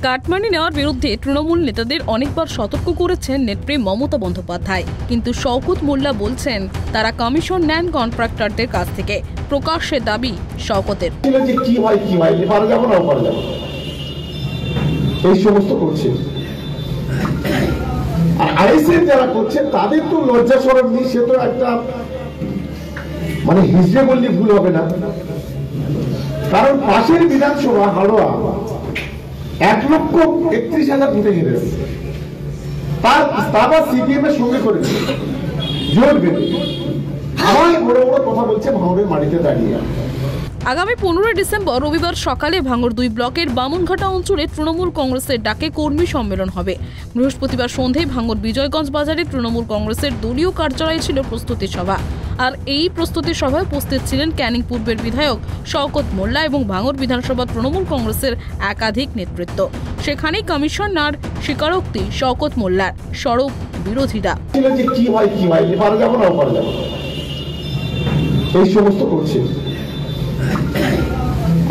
Cut money নেওয়ার বিরুদ্ধে তৃণমূল নেতাদের অনেকবার সতর্ক করেছেন নেত্রী মমতা বন্দ্যোপাধ্যায়, কিন্তু শওকত মোল্লা বলছেন তারা কমিশন নেন কন্ট্রাক্টরদের কাছ থেকে। প্রকাশ্যে দাবি শওকতের, এই সমস্ত করছে আর আইএসএফ যারা করছে তাদের তো লজ্জা শরম নেই। সে তো একটা মানে হিজড়ে বললে ভুল হবে না, কারণ পাশের বিধানসভা হাড়োয়া 1,31,000 ভোটে হেরেছে। তারা সিপিএম এর সঙ্গে করেছে জোর বেঁধে আমায় বড় বড় কথা বলছে ভাঙড়ের মাটিতে দাঁড়িয়ে। আগামী 15 ডিসেম্বর রবিবার সকালে ভাঙড় 2 ব্লকের বামুনঘাটা অঞ্চলে তৃণমূল কংগ্রেসের ডাকে কর্মী সম্মেলন হবে। বৃহস্পতিবার সন্ধ্যায় ভাঙড় বিজয়গঞ্জ বাজারে তৃণমূল কংগ্রেসের দলীয় কার্যালয়ে ছিল প্রস্তুতি সভা। আর এই প্রস্তুতি সভায় উপস্থিত ছিলেন ক্যানিং পূর্বের বিধায়ক শওকত মোল্লা এবং ভাঙড় বিধানসভা তৃণমূল কংগ্রেসের একাধিক নেতৃত্ব। সেখানেই কমিশনার স্বীকারোক্তি শওকত মোল্লার, সড়ক বিরোধীরা এই সমস্ত করছে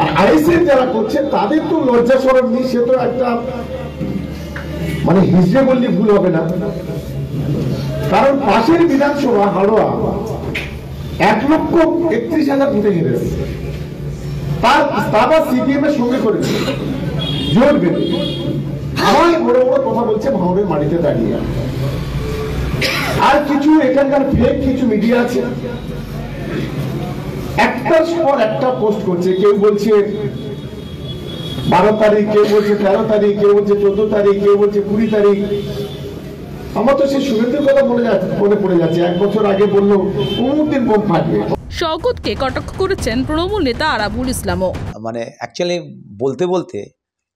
আর আইএসএফ যারা করছে তাদের তো লজ্জা শরম নেই। সে তো একটা মানে হিজড়ে বললে ভুল হবে না, কারণ পাশের বিধানসভা হাড়োয়া 1,31,000 ভোটে হেরেছে। তারা সিপিএম এর সঙ্গে করেছে জোর বেঁধে আমায় বড় বড় কথা বলছে ভাঙড়ের মাটিতে দাঁড়িয়ে। আর কিছু এখানকার ফেক কিছু মিডিয়া আছে, একটার পর একটা পোস্ট করছে। কেউ বলছে 12 তারিখ, কেউ বলছে 13 তারিখ, কেউ বলছে 14 তারিখ, কেউ বলছে 20 তারিখ। আমার তো সেই শুভেন্দুর কথা মনে পড়ে যাচ্ছে, 1 বছর আগে বললো অমুক দিন বোম ফাটবে। শওকতকে কটাক্ষ করেছেন তৃণমূল নেতা আরাবুল ইসলামও। মানে অ্যাকচুয়ালি বলতে বলতে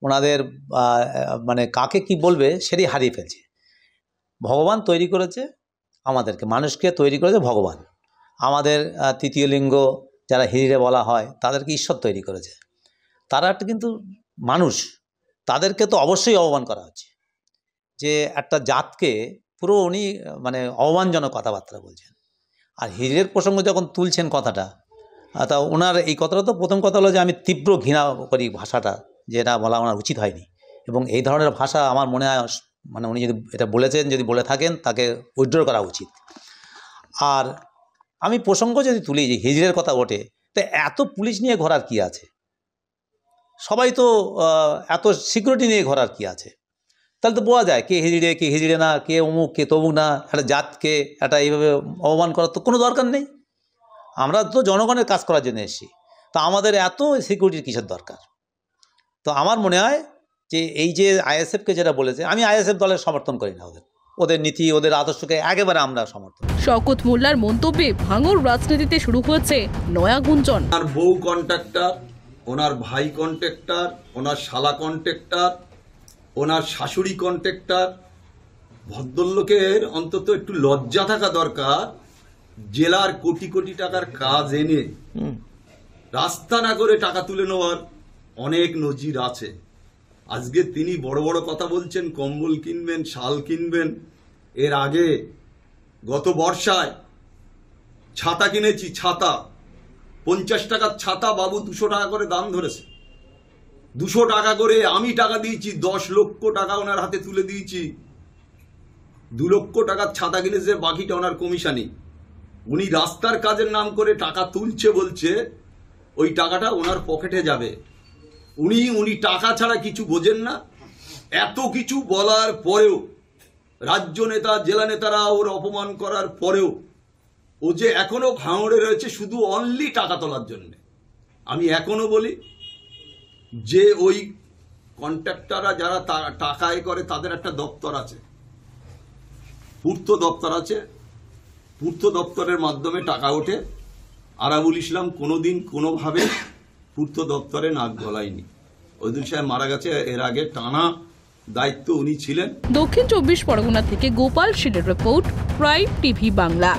ওনাদের মানে কাকে কি বলবে সেটাই হারিয়ে ফেলছে। ভগবান তৈরি করেছে আমাদেরকে, মানুষকে তৈরি করেছে ভগবান। আমাদের তৃতীয় লিঙ্গ যারা হিজড়ে বলা হয় তাদেরকে ঈশ্বর তৈরি করেছে। তারা একটা কিন্তু মানুষ, তাদেরকে তো অবশ্যই অপমান করা হচ্ছে। যে একটা জাতকে পুরো উনি মানে অপমানজনক কথাবার্তা বলছেন। আর হিজড়ের প্রসঙ্গ যখন তুলছেন কথাটা, তা ওনার এই কথাটা তো প্রথম কথা হলো যে আমি তীব্র ঘৃণা করি ভাষাটা, যে এটা বলা ওনার উচিত হয়নি। এবং এই ধরনের ভাষা আমার মনে হয় মানে উনি যদি এটা বলেছেন, যদি বলে থাকেন তাকে উইথড্র করা উচিত। আর আমি প্রসঙ্গ যদি তুলি যে হিজড়ের কথা ওঠে, তো এত পুলিশ নিয়ে ঘোরার কি আছে? সবাই তো এত সিকিউরিটি নিয়ে ঘোরার কি আছে? তাহলে তো বোঝা যায় কে হিজড়ে কে হিজড়ে না, কে অমুক কে তমুক না। একটা জাতকে একটা এইভাবে অপমান করার তো কোনো দরকার নেই। আমরা তো জনগণের কাজ করার জন্য এসেছি, তো আমাদের এত সিকিউরিটির কিসের দরকার? তো আমার মনে হয় যে এই যে আইএসএফকে যেটা বলেছে, আমি আইএসএফ দলের সমর্থন করি না। ওদের নীতি ওদের আদর্শকে একেবারে আমরা সমর্থন। শওকত মোল্লার মন্তব্যে ভাঙড় রাজনীতিতে শুরু হয়েছে নয়া গুঞ্জন। ওনার বউ কন্ট্রাক্টর, ওনার ভাই কন্ট্রাক্টর, ওনার শালা কন্ট্রাক্টর, ওনার শাশুড়ি কন্ট্রাক্টর। ভদ্রলোকের অন্তত একটু লজ্জা থাকা দরকার। জেলার কোটি কোটি টাকার কাজ এনে রাস্তা না করে টাকা তুলে নেওয়ার অনেক নজির আছে। আজকে তিনি বড় বড় কথা বলছেন, কম্বল কিনবেন, শাল কিনবেন। এর আগে গত বর্ষায় ছাতা কিনেছি, ছাতা 50 টাকার ছাতা বাবু 200 টাকা করে দাম ধরেছে। 200 টাকা করে আমি টাকা দিয়েছি, 10 লক্ষ টাকা ওনার হাতে তুলে দিয়েছি। 2 লক্ষ টাকার ছাতা কিনেছে, বাকিটা ওনার কমিশনই। উনি রাস্তার কাজের নাম করে টাকা তুলছে, বলছে ওই টাকাটা ওনার পকেটে যাবে। উনি টাকা ছাড়া কিছু বোঝেন না। এত কিছু বলার পরেও, রাজ্য নেতা জেলা নেতারা ওর অপমান করার পরেও ও যে এখনো ভাঙড়ে রয়েছে শুধু অনলি টাকা তোলার জন্য। আমি এখনো বলি যে ওই কন্ট্রাক্টররা যারা টাকা আয় করে তাদের একটা দপ্তর আছে, পূর্ত দপ্তর আছে। পূর্ত দপ্তরের মাধ্যমে টাকা ওঠে। আরাবুল ইসলাম কোনোদিন কোনোভাবে পূর্ত দপ্তরে নাক গলায়নি। ওইদুল সাহেব মারা গেছে, এর আগে টানা দায়িত্ব উনি ছিলেন। দক্ষিণ 24 পরগনা থেকে গোপাল শীলের রিপোর্ট, প্রাইম টিভি বাংলা।